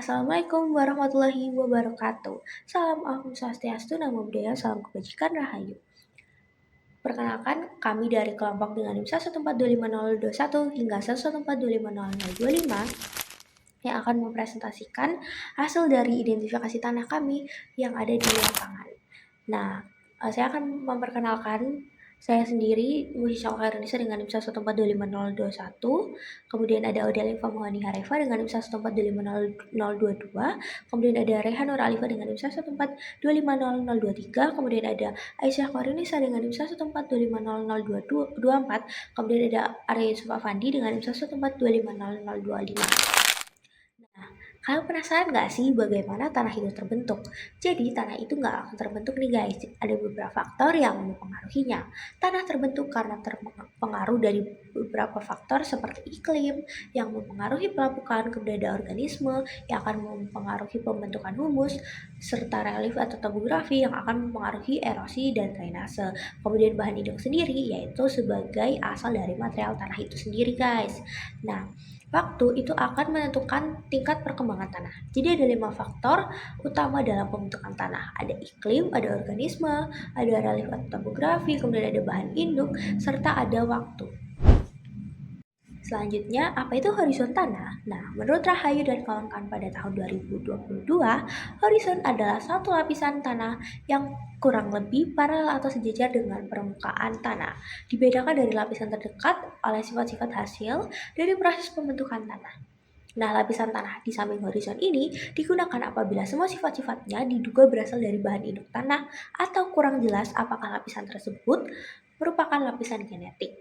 Assalamualaikum warahmatullahi wabarakatuh. Salam Om Swastiastu, Namo Buddhaya, Salam Kebajikan, Rahayu. Perkenalkan, kami dari kelompok dengan NIM 1425021 hingga 114250025 yang akan mempresentasikan hasil dari identifikasi tanah kami yang ada di lapangan. Nah, saya akan memperkenalkan saya sendiri, Musisha Khairunisa dengan NIM 114250021, kemudian ada Odelia Famuhani Harefa dengan NIM 1145022, kemudian ada Rehan Nur Alifa dengan NIM 1425023, kemudian ada Aisyah Khairunisa dengan NIM 114250024, kemudian ada Arya Yusuf Afandi dengan NIM 114250025. Nah, kalian penasaran nggak sih bagaimana tanah itu terbentuk? Jadi tanah itu nggak akan terbentuk nih guys. Ada beberapa faktor yang mempengaruhinya. Tanah terbentuk karena terpengaruh dari beberapa faktor seperti iklim yang mempengaruhi pelapukan, kemudian ada organisme yang akan mempengaruhi pembentukan humus, serta relief atau topografi yang akan mempengaruhi erosi dan drainase. Kemudian bahan induk sendiri yaitu sebagai asal dari material tanah itu sendiri guys. Nah, waktu itu akan menentukan tingkat perkembangan tanah. Jadi ada 5 faktor utama dalam pembentukan tanah. Ada iklim, ada organisme, ada relief atau topografi, kemudian ada bahan induk, serta ada waktu. Selanjutnya, apa itu horizon tanah? Nah, menurut Rahayu dan kawan-kawan pada tahun 2022, horizon adalah satu lapisan tanah yang kurang lebih paralel atau sejajar dengan permukaan tanah. Dibedakan dari lapisan terdekat oleh sifat-sifat hasil dari proses pembentukan tanah. Nah, lapisan tanah di samping horizon ini digunakan apabila semua sifat-sifatnya diduga berasal dari bahan induk tanah atau kurang jelas apakah lapisan tersebut merupakan lapisan genetik.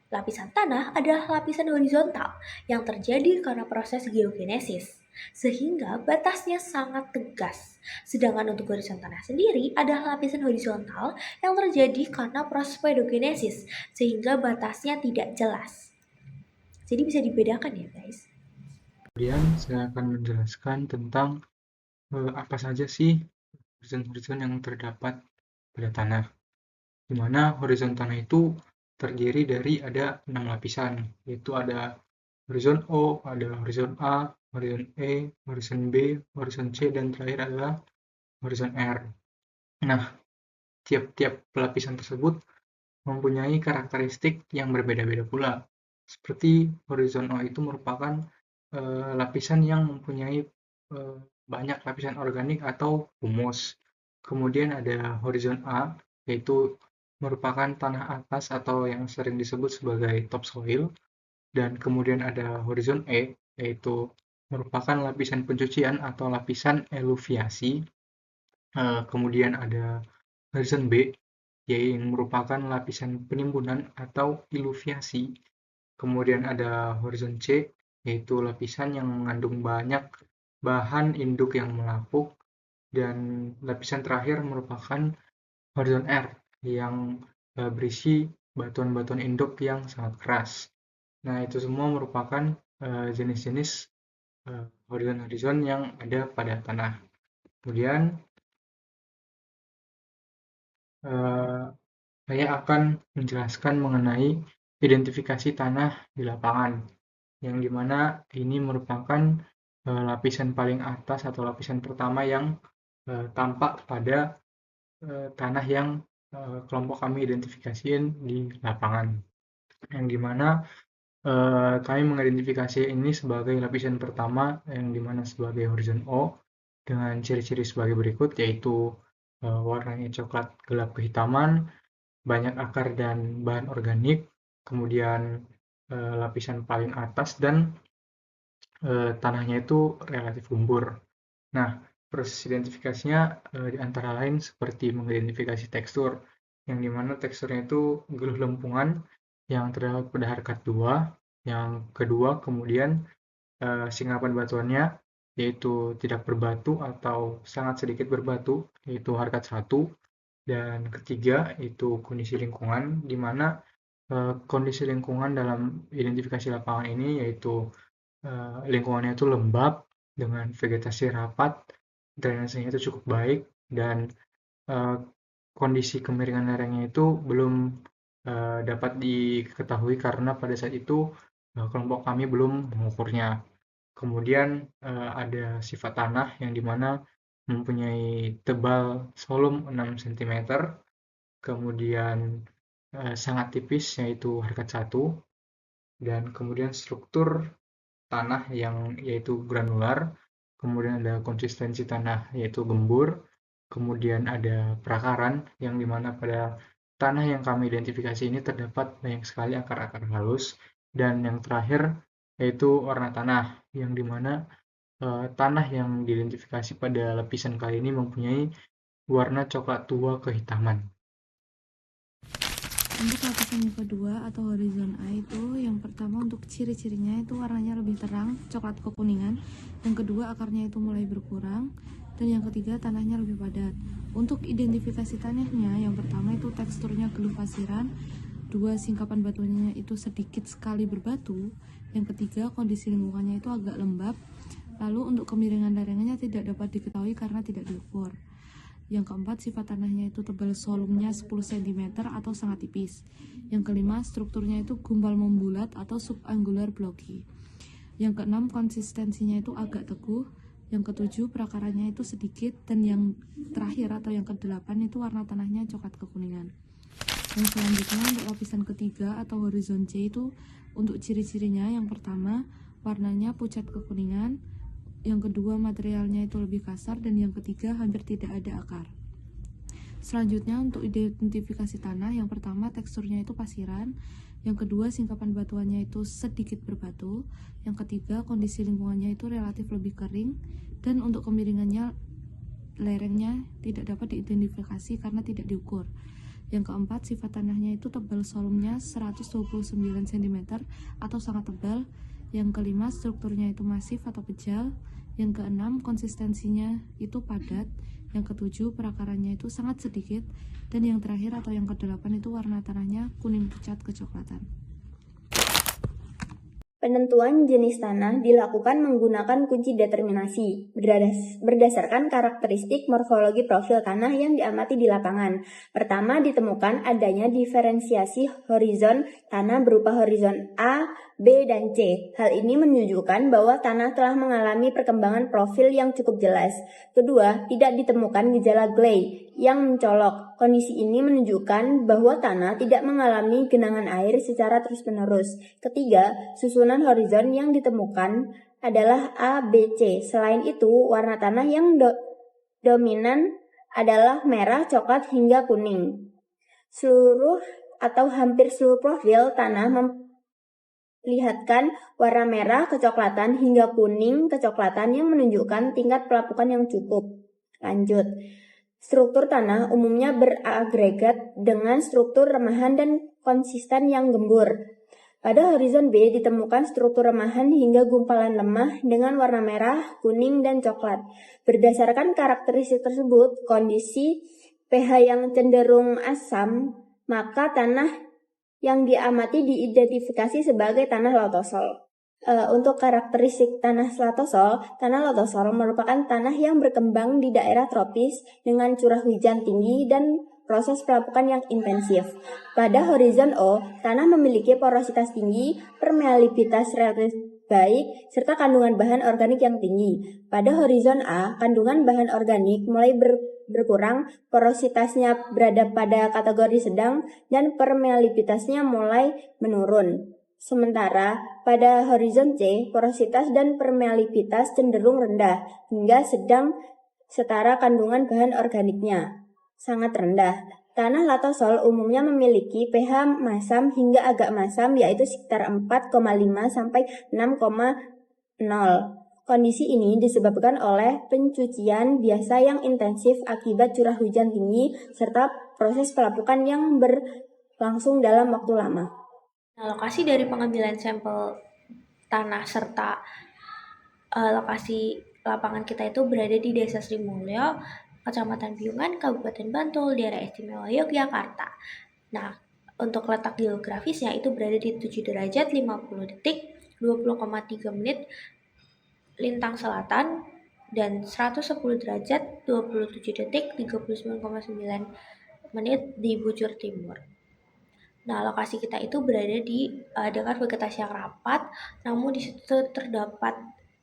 Lapisan tanah adalah lapisan horizontal yang terjadi karena proses geogenesis, sehingga batasnya sangat tegas. Sedangkan untuk horizon tanah sendiri adalah lapisan horizontal yang terjadi karena proses pedogenesis, sehingga batasnya tidak jelas. Jadi bisa dibedakan ya guys. Kemudian saya akan menjelaskan tentang apa saja sih horizon-horizon yang terdapat pada tanah. Di mana horizon tanah itu terdiri dari ada 6 lapisan, yaitu ada horizon O, ada horizon A, horizon E, horizon B, horizon C, dan terakhir adalah horizon R. Nah, tiap-tiap lapisan tersebut mempunyai karakteristik yang berbeda-beda pula. Seperti horizon O itu merupakan lapisan yang mempunyai banyak lapisan organik atau humus. Kemudian ada horizon A, yaitu merupakan tanah atas atau yang sering disebut sebagai topsoil. Dan kemudian ada horizon E, yaitu merupakan lapisan pencucian atau lapisan eluviasi. Kemudian ada horizon B, yang merupakan lapisan penimbunan atau iluviasi. Kemudian ada horizon C, yaitu lapisan yang mengandung banyak bahan induk yang melapuk. Dan lapisan terakhir merupakan horizon R, yang berisi batuan-batuan induk yang sangat keras. Nah, itu semua merupakan jenis-jenis horizon-horizon yang ada pada tanah. Kemudian saya akan menjelaskan mengenai identifikasi tanah di lapangan, yang dimana ini merupakan lapisan paling atas atau lapisan pertama yang tampak pada tanah yang kelompok kami identifikasiin di lapangan, yang dimana kami mengidentifikasi ini sebagai lapisan pertama yang dimana sebagai horizon O dengan ciri-ciri sebagai berikut, yaitu warnanya coklat gelap kehitaman, banyak akar dan bahan organik, kemudian lapisan paling atas, dan tanahnya itu relatif gembur. Nah, proses identifikasinya di antara lain seperti mengidentifikasi tekstur, yang dimana teksturnya itu geluh lempungan yang terdapat pada harkat 2, yang kedua kemudian singkapan batuannya yaitu tidak berbatu atau sangat sedikit berbatu, yaitu harkat 1, dan ketiga itu kondisi lingkungan, di mana kondisi lingkungan dalam identifikasi lapangan ini yaitu lingkungannya itu lembab dengan vegetasi rapat, drainasenya itu cukup baik, dan kondisi kemiringan lerengnya itu belum dapat diketahui karena pada saat itu kelompok kami belum mengukurnya. Kemudian ada sifat tanah yang dimana mempunyai tebal solum 6 cm, kemudian sangat tipis yaitu harkat 1, dan kemudian struktur tanah yang yaitu granular, kemudian ada konsistensi tanah yaitu gembur, kemudian ada perakaran yang dimana pada tanah yang kami identifikasi ini terdapat banyak sekali akar-akar halus, dan yang terakhir yaitu warna tanah yang dimana tanah yang diidentifikasi pada lapisan kali ini mempunyai warna coklat tua kehitaman. Untuk lapisan yang kedua atau horizon A itu, yang pertama untuk ciri-cirinya itu warnanya lebih terang, coklat kekuningan. Yang kedua akarnya itu mulai berkurang. Dan yang ketiga tanahnya lebih padat. Untuk identifikasi tanahnya, yang pertama itu teksturnya geluh pasiran. Dua, singkapan batunya itu sedikit sekali berbatu. Yang ketiga, kondisi lingkungannya itu agak lembab. Lalu untuk kemiringan lerengnya tidak dapat diketahui karena tidak diukur. Yang keempat, sifat tanahnya itu tebal solumnya 10 cm atau sangat tipis. Yang kelima, strukturnya itu gumpal membulat atau subangular blocky. Yang keenam, konsistensinya itu agak teguh. Yang ketujuh, perakarannya itu sedikit. Dan yang terakhir atau yang kedelapan itu warna tanahnya coklat kekuningan. Yang selanjutnya untuk lapisan ketiga atau horizon C itu, untuk ciri-cirinya, yang pertama warnanya pucat kekuningan, yang kedua materialnya itu lebih kasar, dan yang ketiga hampir tidak ada akar. Selanjutnya untuk identifikasi tanah, yang pertama teksturnya itu pasiran, yang kedua singkapan batuannya itu sedikit berbatu, yang ketiga kondisi lingkungannya itu relatif lebih kering, dan untuk kemiringannya lerengnya tidak dapat diidentifikasi karena tidak diukur. Yang keempat, sifat tanahnya itu tebal solumnya 129 cm atau sangat tebal. Yang kelima, strukturnya itu masif atau pejal. Yang keenam, konsistensinya itu padat. Yang ketujuh, perakarannya itu sangat sedikit. Dan yang terakhir atau yang kedelapan itu warna tanahnya kuning pucat kecoklatan. Penentuan jenis tanah dilakukan menggunakan kunci determinasi berdasarkan karakteristik morfologi profil tanah yang diamati di lapangan. Pertama, ditemukan adanya diferensiasi horizon tanah berupa horizon A, B, dan C. Hal ini menunjukkan bahwa tanah telah mengalami perkembangan profil yang cukup jelas. Kedua, tidak ditemukan gejala gley yang mencolok. Kondisi ini menunjukkan bahwa tanah tidak mengalami genangan air secara terus-menerus. Ketiga, susunan horizon yang ditemukan adalah A, B, C. Selain itu, warna tanah yang dominan adalah merah, coklat, hingga kuning. Seluruh atau hampir seluruh profil tanah memperlihatkan warna merah, kecoklatan, hingga kuning, kecoklatan yang menunjukkan tingkat pelapukan yang cukup. Lanjut. Struktur tanah umumnya beragregat dengan struktur remahan dan konsisten yang gembur. Pada horizon B ditemukan struktur remahan hingga gumpalan lemah dengan warna merah, kuning, dan coklat. Berdasarkan karakteristik tersebut, kondisi pH yang cenderung asam, maka tanah yang diamati diidentifikasi sebagai tanah latosol. Untuk karakteristik tanah latosol merupakan tanah yang berkembang di daerah tropis dengan curah hujan tinggi dan proses pelapukan yang intensif. Pada horizon O, tanah memiliki porositas tinggi, permeabilitas relatif baik, serta kandungan bahan organik yang tinggi. Pada horizon A, kandungan bahan organik mulai berkurang, porositasnya berada pada kategori sedang, dan permeabilitasnya mulai menurun. Sementara pada horizon C, porositas dan permeabilitas cenderung rendah hingga sedang, setara kandungan bahan organiknya sangat rendah. Tanah latosol umumnya memiliki pH masam hingga agak masam, yaitu sekitar 4,5 sampai 6,0. Kondisi ini disebabkan oleh pencucian biasa yang intensif akibat curah hujan tinggi serta proses pelapukan yang berlangsung dalam waktu lama. Nah, lokasi dari pengambilan sampel tanah serta lokasi lapangan kita itu berada di Desa Sri Mulyo, Kecamatan Piungan, Kabupaten Bantul, Daerah Istimewa Yogyakarta. Nah, untuk letak geografisnya itu berada di 7 derajat 50 detik 20,3 menit lintang selatan dan 110 derajat 27 detik 39,9 menit di bujur timur. Nah, lokasi kita itu berada di dengan vegetasi yang rapat, namun di situ terdapat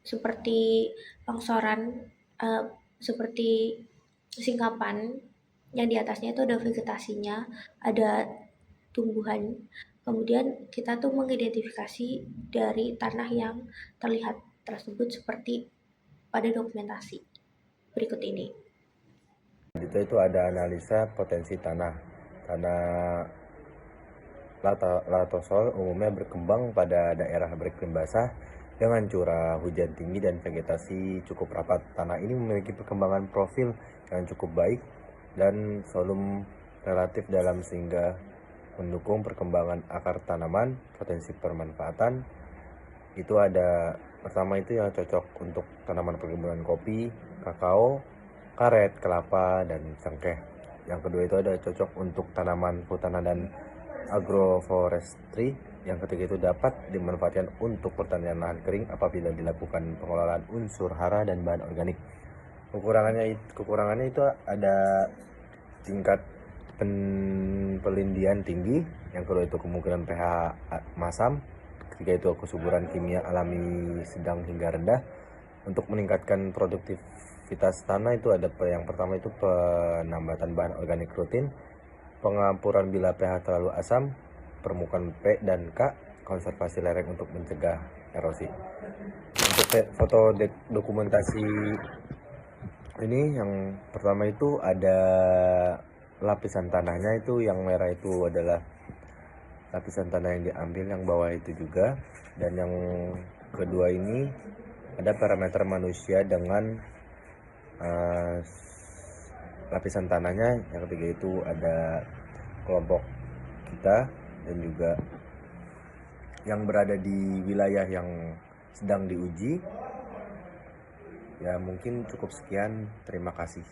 seperti longsoran, seperti singkapan yang di atasnya itu ada vegetasinya, ada tumbuhan. Kemudian kita tuh mengidentifikasi dari tanah yang terlihat tersebut seperti pada dokumentasi berikut ini. Itu ada analisa potensi tanah. Tanah latosol umumnya berkembang pada daerah beriklim basah dengan curah hujan tinggi dan vegetasi cukup rapat. Tanah ini memiliki perkembangan profil yang cukup baik dan volum relatif dalam sehingga mendukung perkembangan akar tanaman. Potensi permanfaatan itu ada pertama itu yang cocok untuk tanaman perkebunan kopi, kakao, karet, kelapa, dan cengkeh. Yang kedua itu ada cocok untuk tanaman hutanan dan agroforestry. Yang ketiga itu dapat dimanfaatkan untuk pertanian lahan kering apabila dilakukan pengelolaan unsur hara dan bahan organik. Kekurangannya itu ada tingkat pelindian tinggi. Yang kedua itu kemungkinan pH masam. Ketiga itu kesuburan kimia alami sedang hingga rendah. Untuk meningkatkan produktivitas tanah itu ada yang pertama itu penambatan bahan organik rutin, pengampuran bila pH terlalu asam, permukaan P dan K, konservasi lereng untuk mencegah erosi. Untuk foto dokumentasi ini yang pertama itu ada lapisan tanahnya, itu yang merah itu adalah lapisan tanah yang diambil, yang bawah itu juga, dan yang kedua ini ada parameter manusia dengan lapisan tanahnya. Yang ketiga itu ada kelompok kita dan juga yang berada di wilayah yang sedang diuji. Ya mungkin cukup sekian, terima kasih.